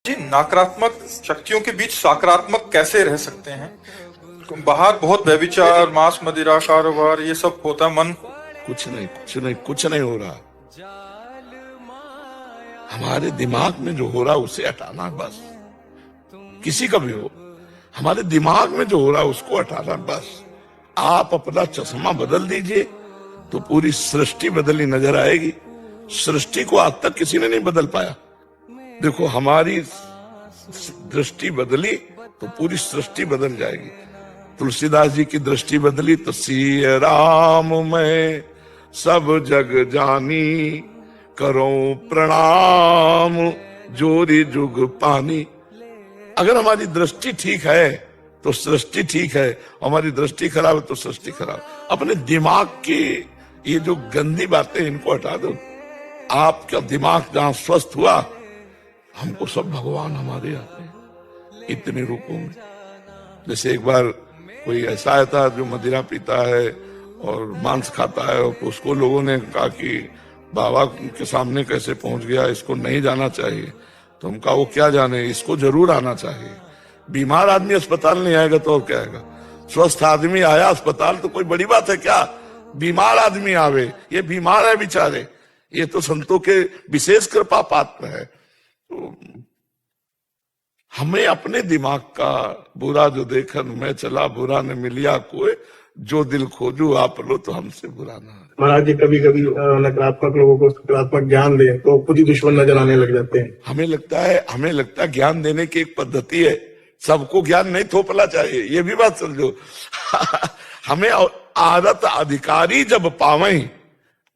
जी, नकारात्मक शक्तियों के बीच सकारात्मक कैसे रह सकते हैं? बाहर बहुत व्यभिचार, मांस मदिरा कारोबार ये सब होता है। मन कुछ नहीं हो रहा। हमारे दिमाग में जो हो रहा है उसे हटाना है बस। किसी का भी हो, हमारे दिमाग में जो हो रहा है उसको हटाना है बस। आप अपना चश्मा बदल दीजिए तो पूरी सृष्टि बदली नजर आएगी। सृष्टि को आज तक किसी ने नहीं बदल पाया। देखो, हमारी दृष्टि बदली तो पूरी सृष्टि बदल जाएगी। तुलसीदास जी की दृष्टि बदली तो सिय राम मैं सब जग जानी, करो प्रणाम जोरी जुग पानी। अगर हमारी दृष्टि ठीक है तो सृष्टि ठीक है, हमारी दृष्टि खराब है तो सृष्टि खराब। अपने दिमाग की ये जो गंदी बातें इनको हटा दो। आपका दिमाग जहां स्वस्थ हुआ, हमको सब भगवान हमारे आते हैं इतने रूपों में। जैसे एक बार कोई ऐसा आया था जो मदिरा पीता है और मांस खाता है, और उसको लोगों ने कहा कि बाबा के सामने कैसे पहुंच गया, इसको नहीं जाना चाहिए। तो हम कहा वो क्या जाने, इसको जरूर आना चाहिए। बीमार आदमी अस्पताल नहीं आएगा तो और क्या आएगा? स्वस्थ आदमी आया अस्पताल तो कोई बड़ी बात है क्या? बीमार आदमी आवे, ये बीमार है बेचारे, ये तो संतों के विशेष कृपा पात्र है। तो हमें अपने दिमाग का बुरा जो देखन मैं चला, बुरा न मिलिया कोई, जो दिल खोजू आप लो तो हमसे बुरा ना है। महाराज जी, कभी कभी नकारात्मक लोगों को सकारात्मक ज्ञान दें तो खुद ही दुश्मन नजर आने लग जाते हैं। हमें लगता है ज्ञान देने की एक पद्धति है, सबको ज्ञान नहीं थोपना चाहिए, ये भी बात समझो। हमें आदत अधिकारी जब पावें,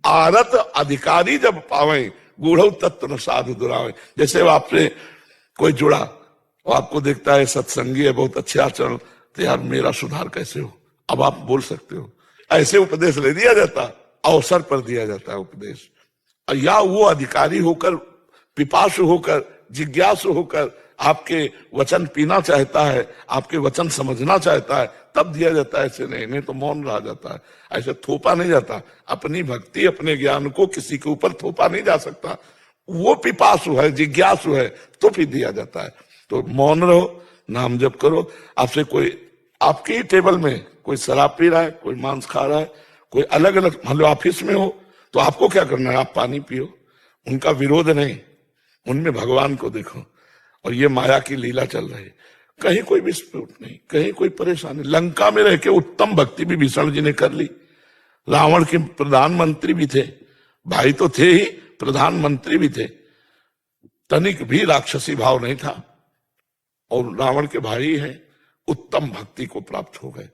आदत अधिकारी जब पावें, गूढ़ तत्व न साधु दुरावें। जैसे आपसे कोई जुड़ा और आपको देखता है सत्संगी है, बहुत अच्छे आचरण, तो यार मेरा सुधार कैसे हो, अब आप बोल सकते हो। ऐसे उपदेश ले दिया जाता, अवसर पर दिया जाता है उपदेश। या वो अधिकारी होकर, पिपासु होकर, जिज्ञासु होकर आपके वचन पीना चाहता है, आपके वचन समझना चाहता है, तब दिया जाता है। ऐसे नहीं तो मौन रह जाता है, ऐसे थोपा नहीं जाता। अपनी भक्ति, अपने ज्ञान को किसी के ऊपर थोपा नहीं जा सकता। वो पिपासु है, जिज्ञासु है, तो फिर दिया जाता है। तो मौन रहो, नाम जप करो। आपसे कोई, आपकी टेबल में कोई शराब पी रहा है, कोई मांस खा रहा है, कोई अलग अलग, मान लो ऑफिस में हो, तो आपको क्या करना है? आप पानी पियो, उनका विरोध नहीं, उनमें भगवान को देखो। और ये माया की लीला चल रही, कहीं कोई विस्फोट नहीं, कहीं कोई परेशानी। लंका में रह के उत्तम भक्ति भी भीषण जी ने कर ली। रावण के प्रधानमंत्री भी थे, भाई तो थे ही, प्रधानमंत्री भी थे, तनिक भी राक्षसी भाव नहीं था, और रावण के भाई हैं, उत्तम भक्ति को प्राप्त हो गए।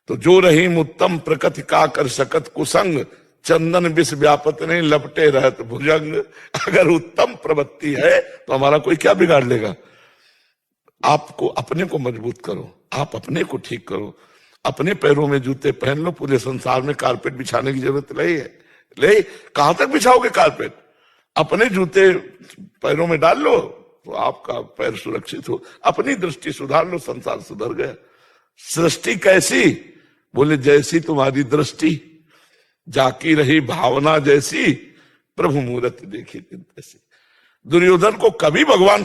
तो जो रहीम उत्तम प्रकृति का कर सकत कुसंग, चंदन विष व्यापत नहीं लपटे रहत भुजंग। अगर उत्तम प्रवृत्ति है तो हमारा कोई क्या बिगाड़ लेगा? आपको अपने को मजबूत करो, आप अपने को ठीक करो, अपने पैरों में जूते पहन लो। पूरे संसार में कारपेट बिछाने की जरूरत नहीं है। ले, कहां तक बिछाओगे कारपेट? अपने जूते पैरों में डाल लो तो आपका पैर सुरक्षित हो। अपनी दृष्टि सुधार लो, संसार सुधर गया। सृष्टि कैसी? बोले जैसी तुम्हारी दृष्टि, जाकी रही भावना जैसी, प्रभु मूर्त देखी तैसी। दुर्योधन को कभी भगवान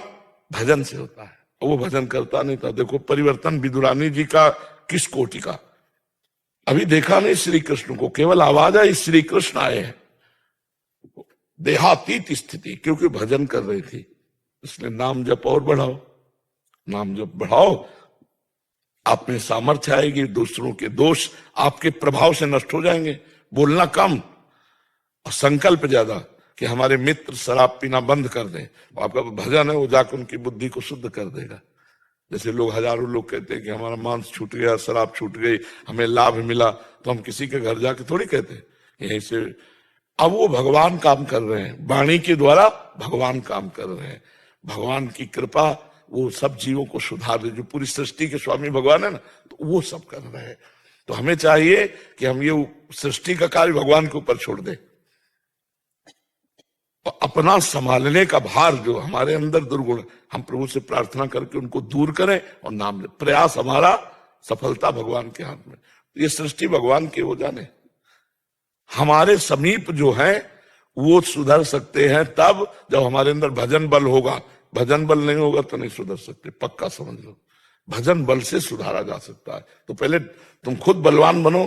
भजन से होता है, वो भजन करता नहीं था। देखो परिवर्तन विदुरानी जी का किस कोटि का। अभी देखा नहीं श्री कृष्ण को, केवल आवाज आई श्री कृष्ण आए हैं। देहातीत स्थिति, क्योंकि भजन कर रही थी, इसलिए नाम जप और बढ़ाओ, नाम जप बढ़ाओ, आप में सामर्थ्य आएगी, दूसरों के दोष आपके प्रभाव से नष्ट हो जाएंगे। बोलना कम और संकल्प ज्यादा कि हमारे मित्र शराब पीना बंद कर दें। आपका भजन है, वो जाकर उनकी बुद्धि को शुद्ध कर देगा। जैसे लोग, हजारों लोग कहते हैं कि हमारा मांस छूट गया, शराब छूट गई, हमें लाभ मिला, तो हम किसी के घर जाके थोड़ी कहते हैं यहीं से। अब वो भगवान काम कर रहे हैं, वाणी के द्वारा भगवान काम कर रहे हैं। भगवान की कृपा वो सब जीवों को सुधार दे। जो पूरी सृष्टि के स्वामी भगवान है ना, तो वो सब कर रहे हैं। तो हमें चाहिए कि हम ये सृष्टि का कार्य भगवान के ऊपर छोड़ दें, और अपना संभालने का भार जो हमारे अंदर दुर्गुण, हम प्रभु से प्रार्थना करके उनको दूर करें और नाम ले। प्रयास हमारा, सफलता भगवान के हाथ में। ये सृष्टि भगवान के हो जाने, हमारे समीप जो है वो सुधर सकते हैं तब जब हमारे अंदर भजन बल होगा, भजन बल नहीं होगा तो नहीं सुधर सकते, पक्का समझ लो। भजन बल से सुधारा जा सकता है। तो पहले तुम खुद बलवान बनो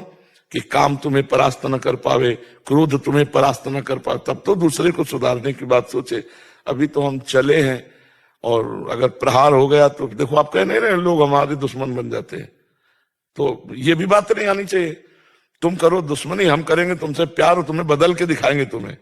कि काम तुम्हें परास्त न कर पावे, क्रोध तुम्हें परास्त न कर पावे, तब तो दूसरे को सुधारने की बात सोचे। अभी तो हम चले हैं और अगर प्रहार हो गया तो देखो, आप कह नहीं रहे लोग हमारे दुश्मन बन जाते हैं, तो ये भी बात नहीं आनी चाहिए। तुम करो दुश्मनी, हम करेंगे तुमसे प्यार और तुम्हें बदल के दिखाएंगे तुम्हें।